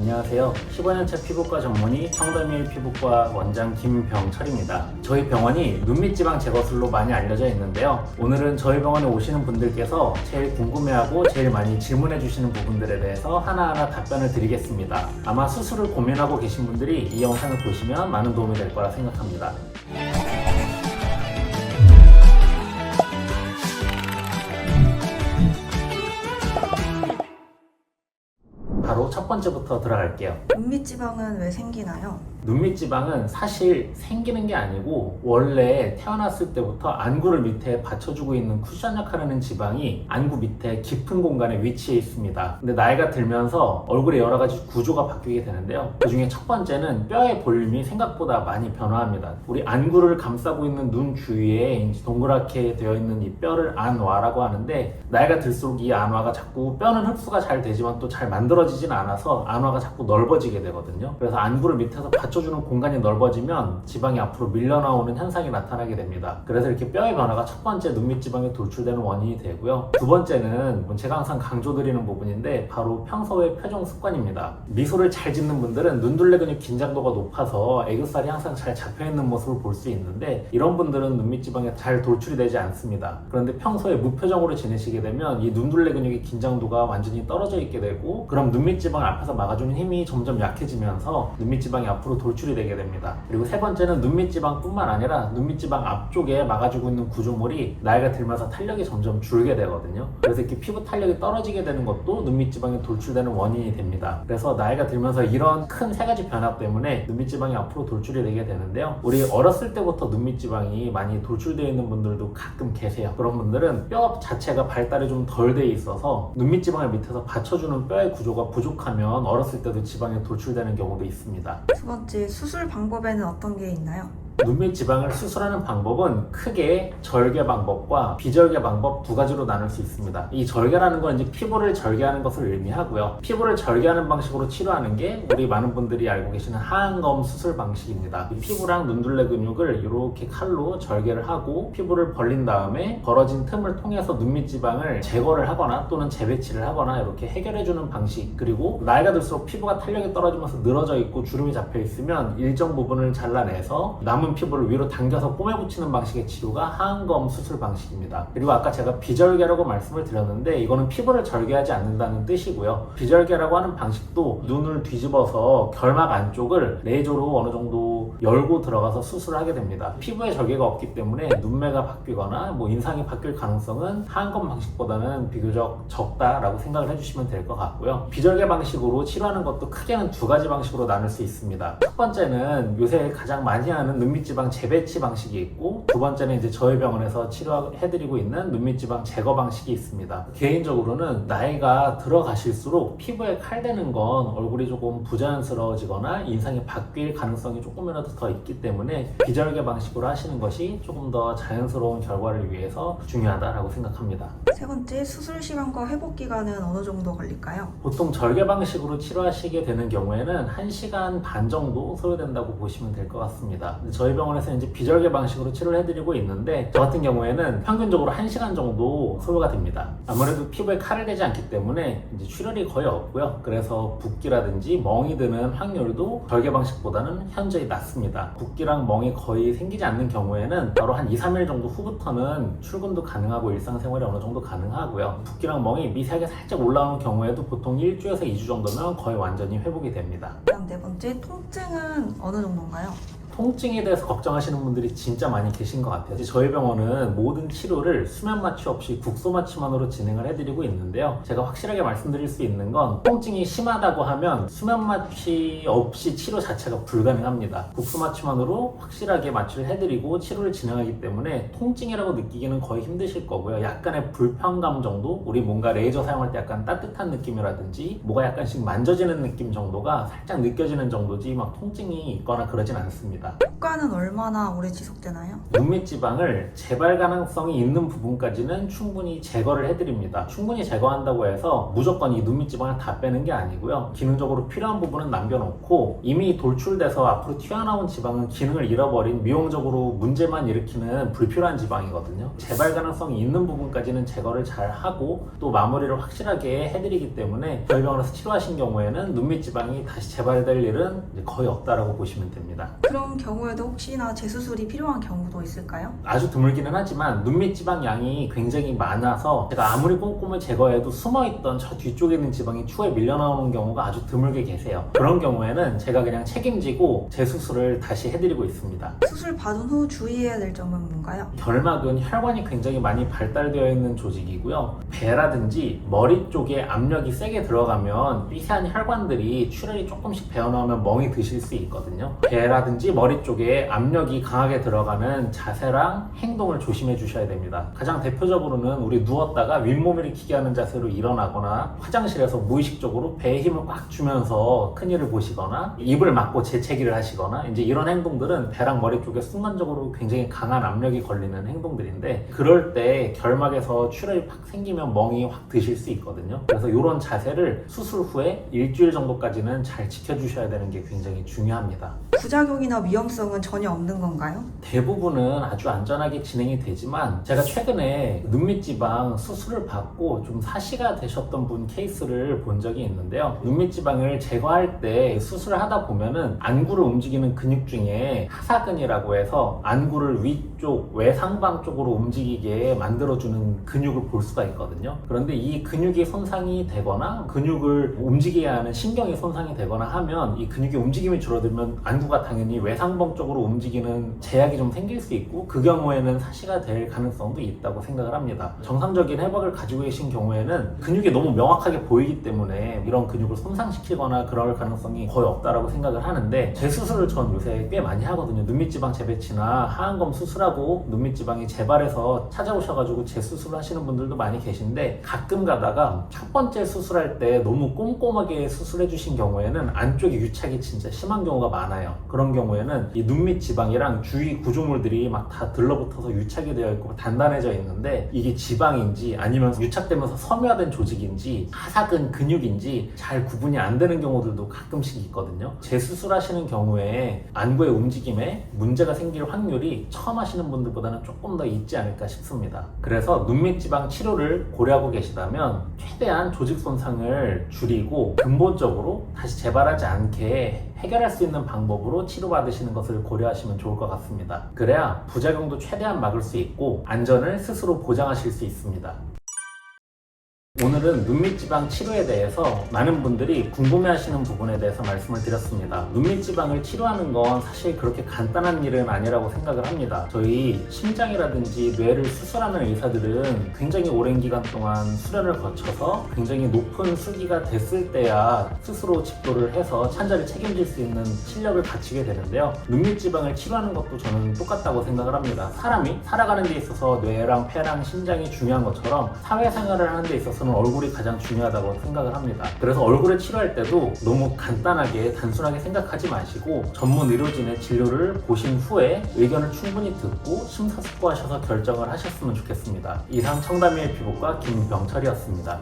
안녕하세요. 15년차 피부과 전문의 청담일 피부과 원장 김병철입니다. 저희 병원이 눈밑지방 제거술로 많이 알려져 있는데요. 오늘은 저희 병원에 오시는 분들께서 제일 궁금해하고 제일 많이 질문해 주시는 부분들에 대해서 하나하나 답변을 드리겠습니다. 아마 수술을 고민하고 계신 분들이 이 영상을 보시면 많은 도움이 될 거라 생각합니다. 바로 첫 번째부터 들어갈게요. 눈밑지방은 왜 생기나요? 눈밑지방은 사실 생기는 게 아니고 원래 태어났을 때부터 안구를 밑에 받쳐주고 있는 쿠션 역할을 하는 지방이 안구 밑에 깊은 공간에 위치해 있습니다. 근데 나이가 들면서 얼굴에 여러 가지 구조가 바뀌게 되는데요. 그 중에 첫 번째는 뼈의 볼륨이 생각보다 많이 변화합니다. 우리 안구를 감싸고 있는 눈 주위에 동그랗게 되어 있는 이 뼈를 안와라고 하는데, 나이가 들수록 이 안와가 자꾸 뼈는 흡수가 잘 되지만 또 잘 만들어지진 않아서 안와가 자꾸 넓어지게 되거든요. 그래서 안구를 밑에서 받쳐주는 공간이 넓어지면 지방이 앞으로 밀려나오는 현상이 나타나게 됩니다. 그래서 이렇게 뼈의 변화가 첫 번째 눈밑지방에 돌출되는 원인이 되고요. 두 번째는 제가 항상 강조드리는 부분인데 바로 평소의 표정 습관입니다. 미소를 잘 짓는 분들은 눈둘레 근육 긴장도가 높아서 애교살이 항상 잘 잡혀있는 모습을 볼 수 있는데, 이런 분들은 눈밑지방에 잘 돌출이 되지 않습니다. 그런데 평소에 무표정으로 지내시게 되면 이 눈둘레 근육의 긴장도가 완전히 떨어져 있게 되고, 그럼 눈밑지방을 앞에서 막아주는 힘이 점점 약해지면서 눈밑지방이 앞으로 돌출이 되게 됩니다. 그리고 세 번째는 눈밑지방뿐만 아니라 눈밑지방 앞쪽에 막아주고 있는 구조물이 나이가 들면서 탄력이 점점 줄게 되거든요. 그래서 이렇게 피부 탄력이 떨어지게 되는 것도 눈밑지방이 돌출되는 원인이 됩니다. 그래서 나이가 들면서 이런 큰 세 가지 변화 때문에 눈밑지방이 앞으로 돌출이 되게 되는데요. 우리 어렸을 때부터 눈밑지방이 많이 돌출되어 있는 분들도 가끔 계세요. 그런 분들은 뼈 자체가 발달이 좀 덜 돼 있어서 눈밑지방을 밑에서 받쳐주는 뼈의 구조가 부족하면 어렸을 때도 지방이 돌출되는 경우도 있습니다. 두 번째, 수술 방법에는 어떤 게 있나요? 눈밑지방을 수술하는 방법은 크게 절개 방법과 비절개 방법 두 가지로 나눌 수 있습니다. 이 절개라는 건 이제 피부를 절개하는 것을 의미하고요. 피부를 절개하는 방식으로 치료하는 게 우리 많은 분들이 알고 계시는 하안검 수술 방식입니다. 이 피부랑 눈둘레 근육을 이렇게 칼로 절개를 하고 피부를 벌린 다음에 벌어진 틈을 통해서 눈밑지방을 제거를 하거나 또는 재배치를 하거나 이렇게 해결해주는 방식. 그리고 나이가 들수록 피부가 탄력이 떨어지면서 늘어져 있고 주름이 잡혀 있으면 일정 부분을 잘라내서 남은 피부를 위로 당겨서 꿰매 붙이는 방식의 치료가 하안검 수술 방식입니다. 그리고 아까 제가 비절개라고 말씀을 드렸는데, 이거는 피부를 절개하지 않는다는 뜻이고요. 비절개라고 하는 방식도 눈을 뒤집어서 결막 안쪽을 레이저로 어느 정도 열고 들어가서 수술을 하게 됩니다. 피부에 절개가 없기 때문에 눈매가 바뀌거나 인상이 바뀔 가능성은 하안검 방식보다는 비교적 적다라고 생각을 해주시면 될 것 같고요. 비절개 방식으로 치료하는 것도 크게는 두 가지 방식으로 나눌 수 있습니다. 첫 번째는 요새 가장 많이 하는 눈밑지방 재배치 방식이 있고, 두 번째는 이제 저희 병원에서 치료해드리고 있는 눈밑지방 제거 방식이 있습니다. 개인적으로는 나이가 들어가실수록 피부에 칼대는 건 얼굴이 조금 부자연스러워지거나 인상이 바뀔 가능성이 조금이라도 더 있기 때문에 비절개 방식으로 하시는 것이 조금 더 자연스러운 결과를 위해서 중요하다고 생각합니다. 세 번째, 수술 시간과 회복 기간은 어느 정도 걸릴까요? 보통 절개 방식으로 치료하시게 되는 경우에는 1시간 반 정도 소요된다고 보시면 될 것 같습니다. 저희 병원에서 이제 비절개 방식으로 치료를 해드리고 있는데, 저 같은 경우에는 평균적으로 1시간 정도 소요가 됩니다. 아무래도 피부에 칼을 대지 않기 때문에 이제 출혈이 거의 없고요. 그래서 붓기라든지 멍이 드는 확률도 절개 방식보다는 현저히 낮습니다. 붓기랑 멍이 거의 생기지 않는 경우에는 바로 한 2-3일 정도 후부터는 출근도 가능하고 일상생활이 어느 정도 가능하고요. 붓기랑 멍이 미세하게 살짝 올라오는 경우에도 보통 1주에서 2주 정도면 거의 완전히 회복이 됩니다. 그다음 네 번째, 통증은 어느 정도인가요? 통증에 대해서 걱정하시는 분들이 진짜 많이 계신 것 같아요. 저희 병원은 모든 치료를 수면 마취 없이 국소 마취만으로 진행을 해드리고 있는데요. 제가 확실하게 말씀드릴 수 있는 건, 통증이 심하다고 하면 수면 마취 없이 치료 자체가 불가능합니다. 국소 마취만으로 확실하게 마취를 해드리고 치료를 진행하기 때문에 통증이라고 느끼기는 거의 힘드실 거고요. 약간의 불편감 정도? 우리 뭔가 레이저 사용할 때 약간 따뜻한 느낌이라든지 뭐가 약간씩 만져지는 느낌 정도가 살짝 느껴지는 정도지 막 통증이 있거나 그러진 않습니다. 됩니다. 효과는 얼마나 오래 지속되나요? 눈밑 지방을 재발 가능성이 있는 부분까지는 충분히 제거를 해드립니다. 충분히 제거한다고 해서 무조건 이 눈밑 지방을 다 빼는 게 아니고요. 기능적으로 필요한 부분은 남겨놓고 이미 돌출돼서 앞으로 튀어나온 지방은 기능을 잃어버린 미용적으로 문제만 일으키는 불필요한 지방이거든요. 재발 가능성이 있는 부분까지는 제거를 잘 하고 또 마무리를 확실하게 해드리기 때문에 저희 병원에서 치료하신 경우에는 눈밑 지방이 다시 재발될 일은 거의 없다라고 보시면 됩니다. 그런 경우에도 혹시나 재수술이 필요한 경우도 있을까요? 아주 드물기는 하지만 눈밑 지방 양이 굉장히 많아서 제가 아무리 꼼꼼히 제거해도 숨어있던 저 뒤쪽에 있는 지방이 추후에 밀려나오는 경우가 아주 드물게 계세요. 그런 경우에는 제가 그냥 책임지고 재수술을 다시 해드리고 있습니다. 수술 받은 후 주의해야 될 점은 뭔가요? 결막은 혈관이 굉장히 많이 발달되어 있는 조직이고요. 배라든지 머리 쪽에 압력이 세게 들어가면 미세한 혈관들이 출혈이 조금씩 배어나오면 멍이 드실 수 있거든요. 배라든지 머리 쪽에 압력이 강하게 들어가는 자세랑 행동을 조심해 주셔야 됩니다. 가장 대표적으로는 우리 누웠다가 윗몸 일으키게 하는 자세로 일어나거나 화장실에서 무의식적으로 배에 힘을 꽉 주면서 큰일을 보시거나 입을 막고 재채기를 하시거나 이제 이런 행동들은 배랑 머리 쪽에 순간적으로 굉장히 강한 압력이 걸리는 행동들인데 그럴 때 결막에서 출혈이 팍 생기면 멍이 확 드실 수 있거든요. 그래서 이런 자세를 수술 후에 일주일 정도까지는 잘 지켜주셔야 되는 게 굉장히 중요합니다. 부작용이나 위험성은 전혀 없는 건가요? 대부분은 아주 안전하게 진행이 되지만 제가 최근에 눈밑 지방 수술을 받고 좀 사시가 되셨던 분 케이스를 본 적이 있는데요. 눈밑 지방을 제거할 때 수술을 하다 보면은 안구를 움직이는 근육 중에 하사근이라고 해서 안구를 위쪽 외상방 쪽으로 움직이게 만들어주는 근육을 볼 수가 있거든요. 그런데 이 근육이 손상이 되거나 근육을 움직여야 하는 신경이 손상이 되거나 하면 이 근육의 움직임이 줄어들면 안구가 당연히 외상방 쪽으로 움직이는 제약이 좀 생길 수 있고 그 경우에는 사시가 될 가능성도 있다고 생각을 합니다. 정상적인 해박을 가지고 계신 경우에는 근육이 너무 명확하게 보이기 때문에 이런 근육을 손상시키거나 그럴 가능성이 거의 없다라고 생각을 하는데 재수술을 전 요새 꽤 많이 하거든요. 눈밑 지방 재배치나 하안검 수술하고 눈밑 지방이 재발해서 찾아오셔가지고 재수술을 하시는 분들도 많이 계신데 가끔 가다가 첫 번째 수술할 때 너무 꼼꼼하게 수술해 주신 경우에는 안쪽에 유착이 진짜 심한 경우가 많아요. 그런 경우에는 이 눈밑 지방이랑 주위 구조물들이 막 다 들러붙어서 유착이 되어 있고 단단해져 있는데 이게 지방인지 아니면 유착되면서 섬유화된 조직인지 하사근 근육인지 잘 구분이 안 되는 경우들도 가끔씩 있거든요. 재수술하시는 경우에 안구의 움직임에 문제가 생길 확률이 처음 하시는 분들보다는 조금 더 있지 않을까 싶습니다. 그래서 눈밑 지방 치료를 고려하고 계시다면 최대한 조직 손상을 줄이고 근본적으로 다시 재발하지 않게 해결할 수 있는 방법으로 치료받으시는 것을 고려하시면 좋을 것 같습니다. 그래야 부작용도 최대한 막을 수 있고 안전을 스스로 보장하실 수 있습니다. 오늘은 눈밑 지방 치료에 대해서 많은 분들이 궁금해하시는 부분에 대해서 말씀을 드렸습니다. 눈밑 지방을 치료하는 건 사실 그렇게 간단한 일은 아니라고 생각을 합니다. 저희 심장이라든지 뇌를 수술하는 의사들은 굉장히 오랜 기간 동안 수련을 거쳐서 굉장히 높은 수기가 됐을 때야 스스로 집도를 해서 환자를 책임질 수 있는 실력을 갖추게 되는데요. 눈밑 지방을 치료하는 것도 저는 똑같다고 생각을 합니다. 사람이 살아가는 데 있어서 뇌랑 폐랑 심장이 중요한 것처럼 사회생활을 하는 데 있어서 얼굴이 가장 중요하다고 생각을 합니다. 그래서 얼굴을 치료할 때도 너무 간단하게 단순하게 생각하지 마시고 전문 의료진의 진료를 보신 후에 의견을 충분히 듣고 심사숙고하셔서 결정을 하셨으면 좋겠습니다. 이상 청담이의 피부과 김병철이었습니다.